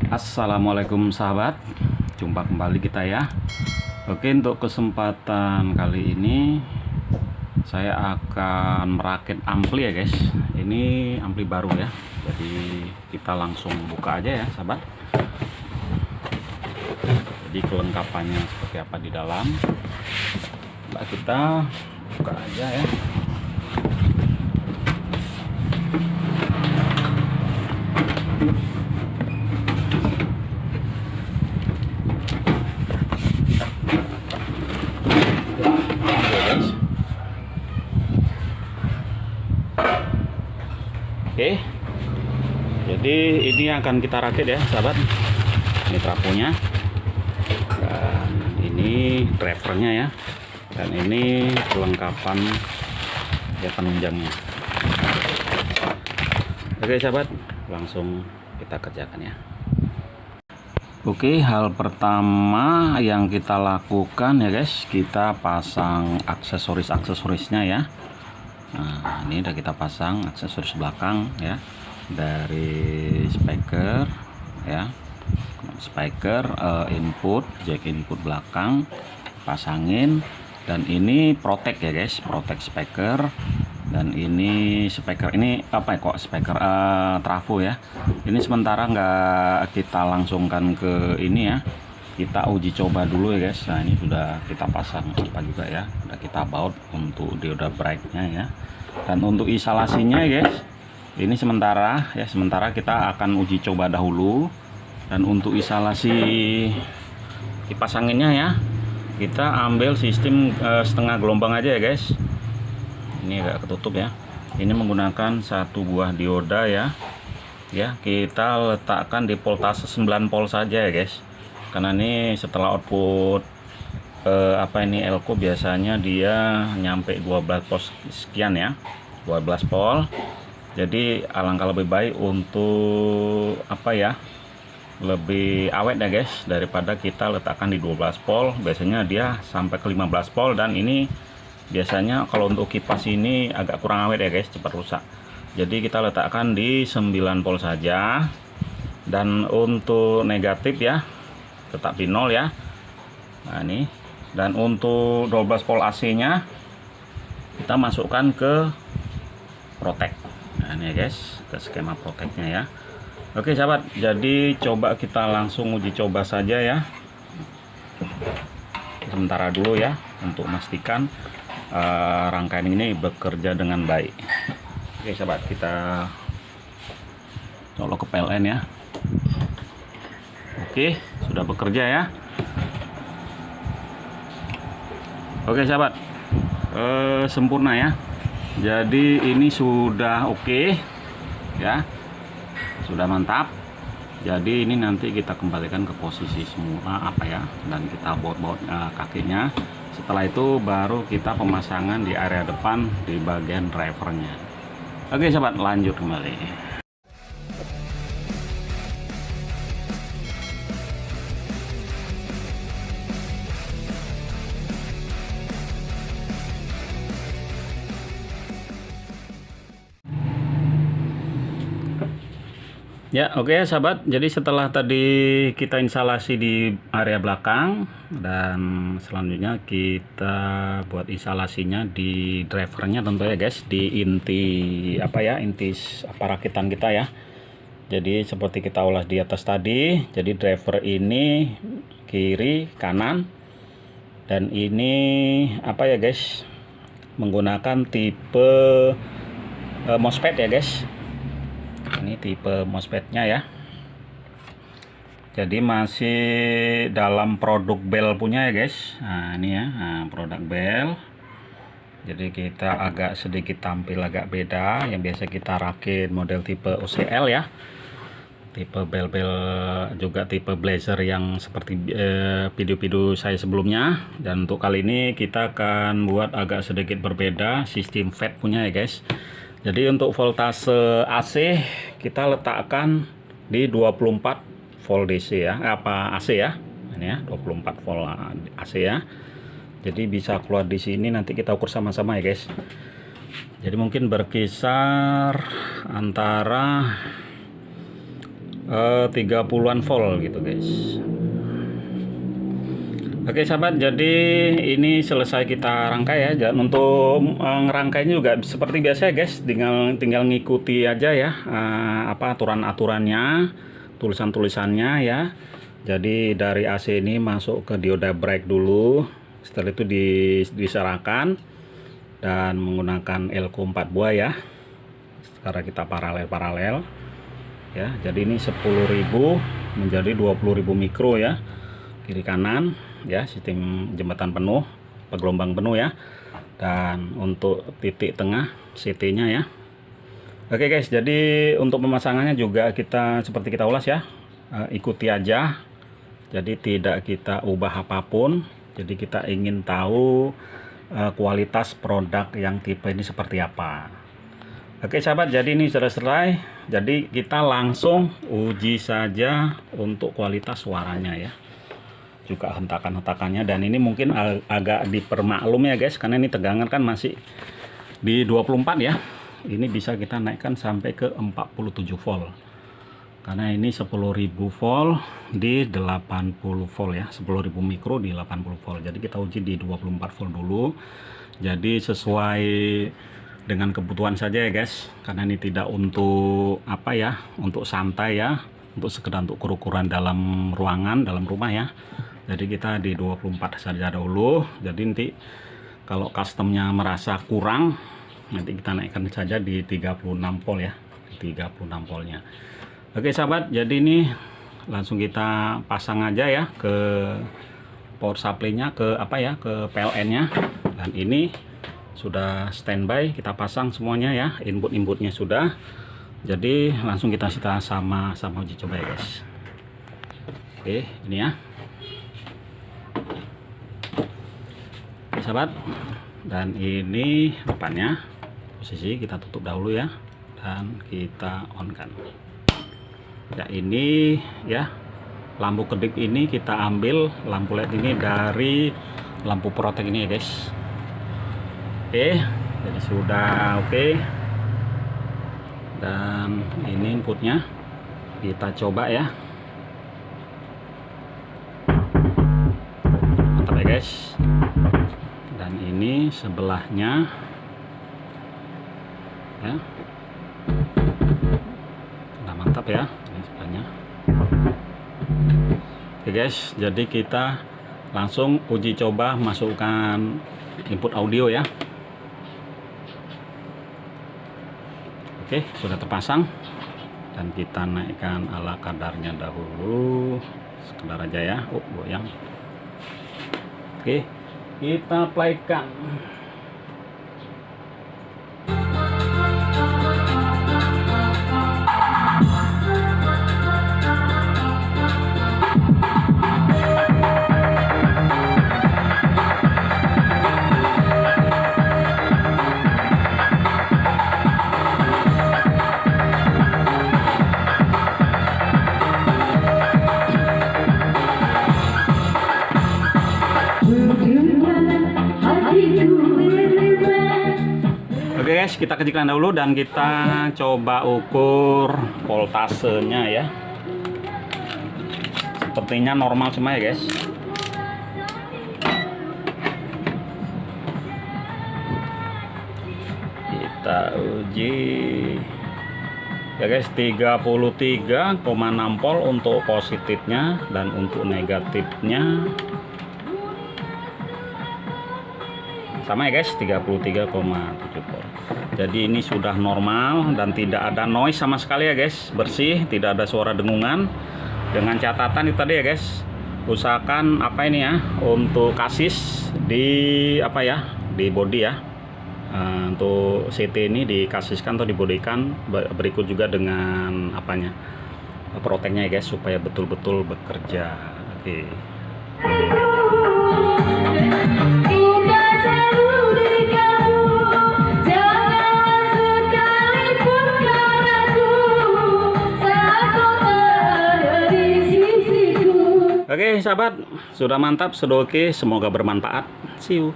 Assalamualaikum sahabat, jumpa kembali kita ya. Oke, untuk kesempatan kali ini saya akan merakit ampli ya guys. Ini ampli baru ya, jadi kita langsung buka aja ya sahabat. Jadi kelengkapannya seperti apa di dalam, nah, kita buka aja ya. Oke, jadi ini akan kita rakit ya sahabat. Ini trafonya, dan ini drivernya ya, dan ini kelengkapan ya penunjangnya. Oke sahabat, langsung kita kerjakan ya. Oke, hal pertama yang kita lakukan ya guys, kita pasang aksesorisnya ya. Nah, ini udah kita pasang aksesoris belakang ya, dari speaker ya, input, jack input belakang pasangin, dan ini protect ya guys, protect speaker. Dan ini speaker ini apa ya, kok speaker trafo ya. Ini sementara nggak kita langsungkan ke ini ya, kita uji coba dulu ya guys. Nah, ini sudah kita pasang apa juga ya, udah kita baut untuk dioda brake-nya ya. Dan untuk instalasinya ya guys, ini sementara kita akan uji coba dahulu. Dan untuk instalasi kipas anginnya ya, kita ambil sistem setengah gelombang aja ya guys. Ini agak ketutup ya. Ini menggunakan satu buah dioda ya. Ya, kita letakkan di voltase 9 volt saja ya guys. Karena ini setelah output elko biasanya dia nyampe 12 volt sekian ya, 12 volt. Jadi alangkah lebih baik untuk lebih awet ya guys, daripada kita letakkan di 12 volt. Biasanya dia sampai ke 15 volt, dan ini biasanya kalau untuk kipas ini agak kurang awet ya guys, cepat rusak. Jadi kita letakkan di 9 volt saja. Dan untuk negatif ya tetap di 0 ya. Nah ini, dan untuk 12 volt AC nya kita masukkan ke protect. Nah ini ya guys, ke skema protectnya ya. Oke sahabat, jadi coba kita langsung uji coba saja ya, sementara dulu ya, untuk memastikan rangkaian ini bekerja dengan baik. Oke sahabat, kita colok ke PLN ya. Oke, sudah bekerja ya. Oke sahabat, sempurna ya. Jadi ini sudah oke ya, sudah mantap. Jadi ini nanti kita kembalikan ke posisi semula dan kita baut kakinya. Setelah itu baru kita pemasangan di area depan di bagian drivernya. Oke sahabat, lanjut kembali. Ya, oke ya sahabat. Jadi setelah tadi kita instalasi di area belakang, dan selanjutnya kita buat instalasinya di drivernya tentu ya guys, di inti inti rakitan kita ya. Jadi seperti kita ulas di atas tadi. Jadi driver ini kiri kanan, dan ini ya guys, menggunakan tipe MOSFET ya guys. Ini tipe MOSFET-nya ya. Jadi masih dalam produk Bell punya ya guys. Nah ini ya, produk Bell. Jadi kita agak sedikit tampil agak beda. Yang biasa kita rakit model tipe OCL ya, tipe Bell juga tipe Blazer yang seperti video-video saya sebelumnya. Dan untuk kali ini kita akan buat agak sedikit berbeda, sistem FET punya ya guys. Jadi untuk voltase AC kita letakkan di 24 volt DC ya, AC ya. Ini ya, 24 volt AC ya. Jadi bisa keluar di sini, nanti kita ukur sama-sama ya guys. Jadi mungkin berkisar antara 30-an volt gitu guys. Oke sahabat, jadi ini selesai kita rangkai ya. Dan untuk ngerangkainya juga seperti biasa ya guys, tinggal ngikuti aja ya apa aturan-aturannya, tulisan-tulisannya ya. Jadi dari AC ini masuk ke dioda brake dulu, setelah itu diserahkan dan menggunakan elko 4 buah ya. Sekarang kita paralel ya. Jadi ini 10.000 menjadi 20.000 mikro ya, kiri kanan ya, sistem jembatan penuh, gelombang penuh ya. Dan untuk titik tengah CT nya ya. Oke guys, jadi untuk pemasangannya juga kita seperti kita ulas ya, ikuti aja, jadi tidak kita ubah apapun. Jadi kita ingin tahu kualitas produk yang tipe ini seperti apa. Oke sahabat, jadi ini sudah selesai. Jadi kita langsung uji saja untuk kualitas suaranya ya, juga hentakan-hentakannya. Dan ini mungkin agak dipermaklum ya guys, karena ini tegangan kan masih di 24 ya. Ini bisa kita naikkan sampai ke 47 volt, karena ini 10.000 volt di 80 volt ya, 10.000 mikro di 80 volt. Jadi kita uji di 24 volt dulu. Jadi sesuai dengan kebutuhan saja ya guys, karena ini tidak untuk apa ya, untuk santai ya, untuk sekedar untuk ukuran dalam ruangan, dalam rumah ya. Jadi kita di 24 saja dulu. Jadi nanti kalau customnya merasa kurang, nanti kita naikkan saja di 36 volt ya, 36 voltnya. Oke sahabat, jadi ini langsung kita pasang aja ya ke power supply-nya, ke apa ya, ke PLN-nya. Dan ini sudah standby, kita pasang semuanya ya, input-inputnya sudah. Jadi langsung kita sama-sama uji coba ya guys. Oke, ini ya. Oke sahabat, dan ini depannya, posisi kita tutup dahulu ya, dan kita on kan ya. Ini ya, lampu kedip ini kita ambil lampu LED ini dari lampu protek ini ya guys. Oke, jadi sudah oke. Dan ini inputnya kita coba ya, mantap ya guys. Dan ini sebelahnya ya, udah mantap ya, ini sebelahnya. Oke guys, jadi kita langsung uji coba masukkan input audio ya. Oke, sudah terpasang, dan kita naikkan ala kadarnya dahulu, sekedar aja ya. Goyang. Oke, kita playkan. Oke guys, kita kecilkan dahulu dan kita coba ukur voltasenya ya. Sepertinya normal semua ya guys. Kita uji ya guys, 33,6 volt untuk positifnya, dan untuk negatifnya sama ya guys, 33,7 volt. Jadi ini sudah normal dan tidak ada noise sama sekali ya guys, bersih, tidak ada suara dengungan. Dengan catatan itu tadi ya guys, usahakan apa ini ya, untuk kasis di apa ya, di body ya. Untuk CT ini dikasiskan atau dibodikan, berikut juga dengan apanya, proteknya ya guys, supaya betul-betul bekerja. Oke. Oke sahabat, sudah mantap, sudah oke, semoga bermanfaat. See you.